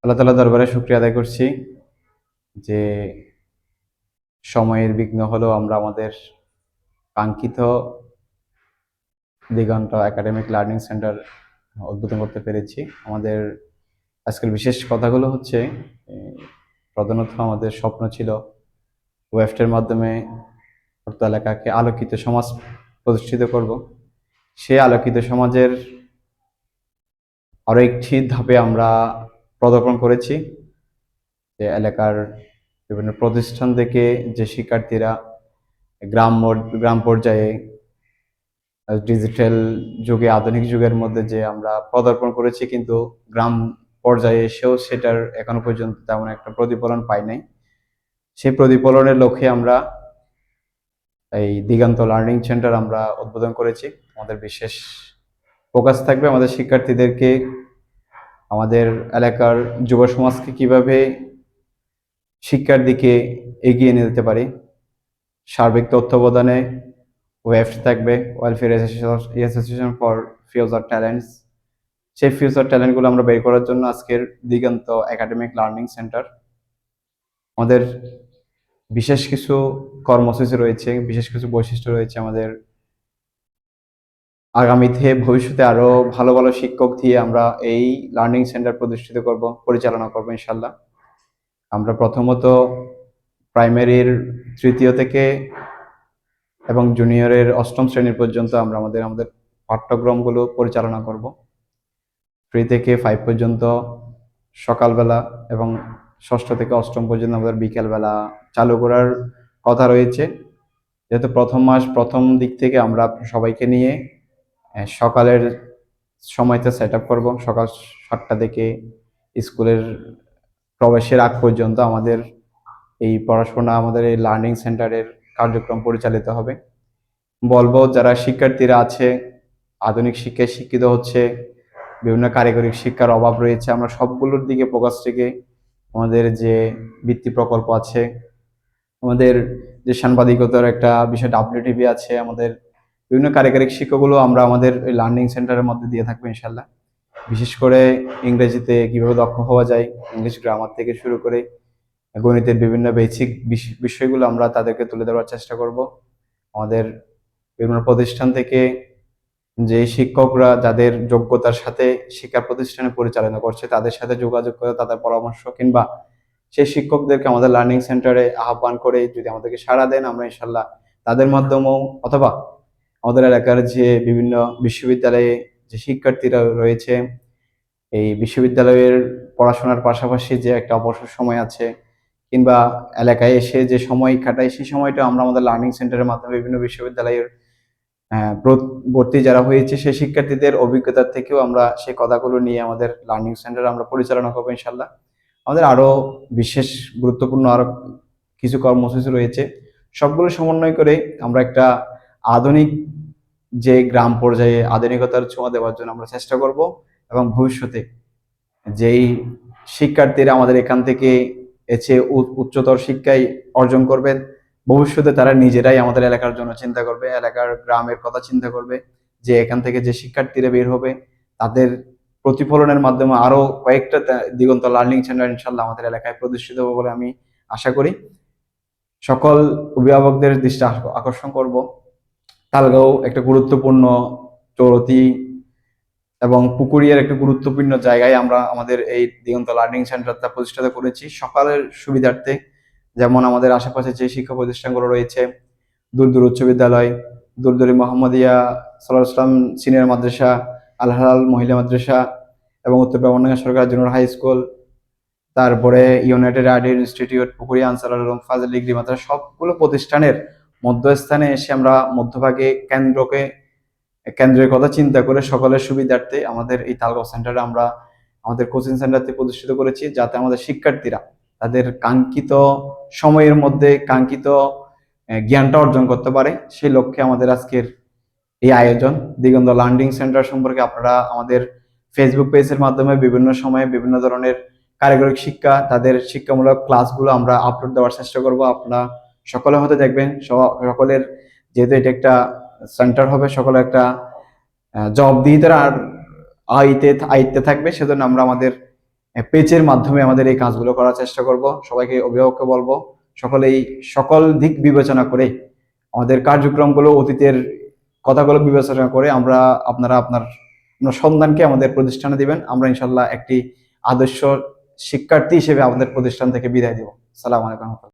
আল্লাহ তাআলার দরবারে শুকরিয়া আদায় করছি যে সময়ের বিঘ্ন হলেও আমরা আমাদের কাঙ্ক্ষিত দিগন্ত একাডেমিক লার্নিং সেন্টার উদ্বোধন করতে পেরেছি। আমাদের আজকের বিশেষ কথাগুলো হচ্ছে এ প্রধানত আমাদের স্বপ্ন ছিল ওয়েফটের মাধ্যমে অর্থ এলাকাকে আলোকিত সমাজ প্রতিষ্ঠিত করব। সেই আলোকিত সমাজের আরো একটি ধাপে আমরা পদার্পণ করেছি। যে এলাকার বিভিন্ন প্রতিষ্ঠান থেকে যে শিক্ষার্থীরা গ্রাম পর্যায়ে ডিজিটাল যুগে আধুনিক যুগের মধ্যে যে আমরা পদার্পণ করেছি, কিন্তু গ্রাম পর্যায়ে এসেও সেটার এখনো পর্যন্ত তেমন একটা প্রতিফলন পাই নাই। সেই প্রতিফলনের লক্ষ্যে আমরা এই দিগন্ত লার্নিং সেন্টার আমরা উদ্বোধন করেছি। আমাদের বিশেষ ফোকাস থাকবে আমাদের শিক্ষার্থীদেরকে আমাদের এলাকার যুব সমাজকে কিভাবে শিক্ষার দিকে এগিয়ে নিয়ে যেতে পারি। সার্বিক তত্ত্বাবধানে ওয়েফট থাকবে, welfare association for future talents. সেই ফিউচার ট্যালেন্টগুলো আমরা বের করার জন্য আজকের দিগন্ত একাডেমিক লার্নিং সেন্টার। আমাদের বিশেষ কিছু কর্মসূচি রয়েছে, বিশেষ কিছু বৈশিষ্ট্য রয়েছে আমাদের। আগামীতে ভবিষ্যতে আরো ভালো ভালো শিক্ষক দিয়ে আমরা এই লার্নিং সেন্টার প্রতিষ্ঠিত করব, পরিচালনা করব ইনশাল্লাহ। আমরা প্রথমত প্রাইমারির তৃতীয় থেকে এবং জুনিয়রের অষ্টম শ্রেণী পর্যন্ত আমরা আমাদের পাঠ্যক্রমগুলো পরিচালনা করব। 3 থেকে 5 পর্যন্ত সকালবেলা এবং ষষ্ঠ থেকে অষ্টম পর্যন্ত আমাদের বিকেলবেলা চালু করার কথা রয়েছে। যেহেতু প্রথম মাস, প্রথম দিক থেকে আমরা সবাইকে নিয়ে সকালের সময়টা সেট আপ করবো। সকাল 7টা থেকে স্কুলের প্রবেশের আগ পর্যন্ত আমাদের এই পড়াশোনা, আমাদের এই লার্নিং সেন্টারের কার্যক্রম পরিচালিত হবে। বলবো যারা শিক্ষার্থীরা আছে আধুনিক শিক্ষায় শিক্ষিত হচ্ছে, বিভিন্ন কারিগরি শিক্ষার অভাব রয়েছে, আমরা সবগুলোর দিকে ফোকাস রেখে আমাদের যে বৃত্তি প্রকল্প আছে, আমাদের যে সাংবাদিকতার একটা বিষয় WTV আছে, আমাদের বিভিন্ন কারিগরি শিক্ষাগুলো আমরা আমাদের ওই লার্নিং সেন্টারের মধ্যে দিয়ে থাকবো ইনশাল্লাহ। বিশেষ করে ইংরেজিতে কিভাবে দক্ষ হওয়া যায়, ইংলিশ গ্রামার থেকে শুরু করে গণিতের বিভিন্ন বেসিক বিষয়গুলো আমরা তাদেরকে তুলে ধরার চেষ্টা করব। আমাদের বিভিন্ন প্রতিষ্ঠান থেকে যে শিক্ষকরা যাদের যোগ্যতার সাথে শিক্ষা প্রতিষ্ঠানে পরিচালনা করছে তাদের সাথে যোগাযোগ করে তাদের পরামর্শ কিংবা সেই শিক্ষকদেরকে আমাদের লার্নিং সেন্টারে আহ্বান করে যদি আমাদেরকে সাড়া দেন, আমরা ইনশাল্লাহ তাদের মাধ্যমেও অথবা আমাদের এলাকার যে বিভিন্ন বিশ্ববিদ্যালয়ে যে শিক্ষার্থীরা রয়েছে, এই বিশ্ববিদ্যালয়ের পড়াশোনার পাশাপাশি যে একটা অবসর সময় আছে কিংবা এলাকায় এসে যে সময় কাটায়, সেই সময়টা আমরা আমাদের লার্নিং সেন্টারের মাধ্যমে বিভিন্ন বিশ্ববিদ্যালয়ের ভর্তি যারা হয়েছে সেই শিক্ষার্থীদের অভিজ্ঞতা থেকেও আমরা সেই কথাগুলো নিয়ে আমাদের লার্নিং সেন্টার আমরা পরিচালনা করবো ইনশাল্লাহ। আমাদের আরো বিশেষ গুরুত্বপূর্ণ আরো কিছু কর্মসূচি রয়েছে, সবগুলো সমন্বয় করে আমরা একটা আধুনিক যে গ্রাম পর্যায়ে আধুনিকতার ছোঁয়া দেওয়ার জন্য আমরা চেষ্টা করব। এবং ভবিষ্যতে যেই শিক্ষার্থীরা আমাদের এখান থেকে এসে উচ্চতর শিক্ষায় অর্জন করবেন, ভবিষ্যতে তারা নিজেরাই আমাদের এলাকার জন্য চিন্তা করবে, এলাকার গ্রামের কথা চিন্তা করবে, যে এখান থেকে যে শিক্ষার্থীরা বের হবে তাদের প্রতিফলনের মাধ্যমে আরো কয়েকটা দিগন্ত লার্নিং সেন্টার ইনশাল্লাহ আমাদের এলাকায় প্রতিষ্ঠিত হবে বলে আমি আশা করি। সকল অভিভাবকদের দৃষ্টি আকর্ষণ করব, তালগাঁও একটা গুরুত্বপূর্ণ চৌরতি এবং পুকুরিয়ার একটা গুরুত্বপূর্ণ জায়গায় আমরা আমাদের এই দিগন্ত লার্নিং সেন্টারটা প্রতিষ্ঠিত করেছি সকালের সুবিধার্থে। যেমন আমাদের আশেপাশে যে শিক্ষা প্রতিষ্ঠানগুলো রয়েছে, দূর উচ্চ বিদ্যালয়, দূরদুরি মোহাম্মদিয়া সালাউল ইসলাম সিনিয়র মাদ্রাসা, আল হালাল মহিলা মাদ্রাসা এবং উত্তর ব্রাহ্মণবাড়িয়া সরকার জুনিয়র হাই স্কুল, তারপরে united art institute, Pukuria Ansarul Ulum ফাজিল ডিগ্রি মাদ্রাসা, সবগুলো প্রতিষ্ঠানের মধ্যস্থানে এসে আমরা মধ্যভাগে কেন্দ্রের কথা চিন্তা করে সকলের সুবিধার্থে আমাদের এই তালগাঁও সেন্টারে আমরা আমাদের কোচিং সেন্টারটি প্রতিষ্ঠিত করেছি, যাতে আমাদের শিক্ষার্থীরা তাদের কাঙ্ক্ষিত সময়ের মধ্যে কাঙ্ক্ষিত জ্ঞানটা অর্জন করতে পারে। সেই লক্ষ্যে আমাদের আজকের এই আয়োজন। দিগন্ত লার্নিং সেন্টার সম্পর্কে আপনারা আমাদের ফেসবুক পেজের মাধ্যমে বিভিন্ন সময়ে বিভিন্ন ধরনের কারিগরি শিক্ষা, তাদের শিক্ষামূলক ক্লাসগুলো আমরা আপলোড দেওয়ার চেষ্টা করব। আপনারা সকলে হয়তো দেখবেন, সকলের যেহেতু এটা একটা সেন্টার হবে, সকলের একটা জবাবদিহিতার আর আয়ত্তে থাকবে, সেজন্য আমরা আমাদের পেজের মাধ্যমে আমাদের এই কাজগুলো করার চেষ্টা করব। সবাইকে, অভিভাবককে বলবো সকলেই সকল দিক বিবেচনা করে আমাদের কার্যক্রমগুলো, অতীতের কথাগুলো বিবেচনা করে আপনারা আপনার সন্তানকে আমাদের প্রতিষ্ঠানে দিবেন। আমরা ইনশাল্লাহ একটি আদর্শ শিক্ষার্থী হিসেবে আমাদের প্রতিষ্ঠান থেকে বিদায় দিব। সালাম আলাইকুম।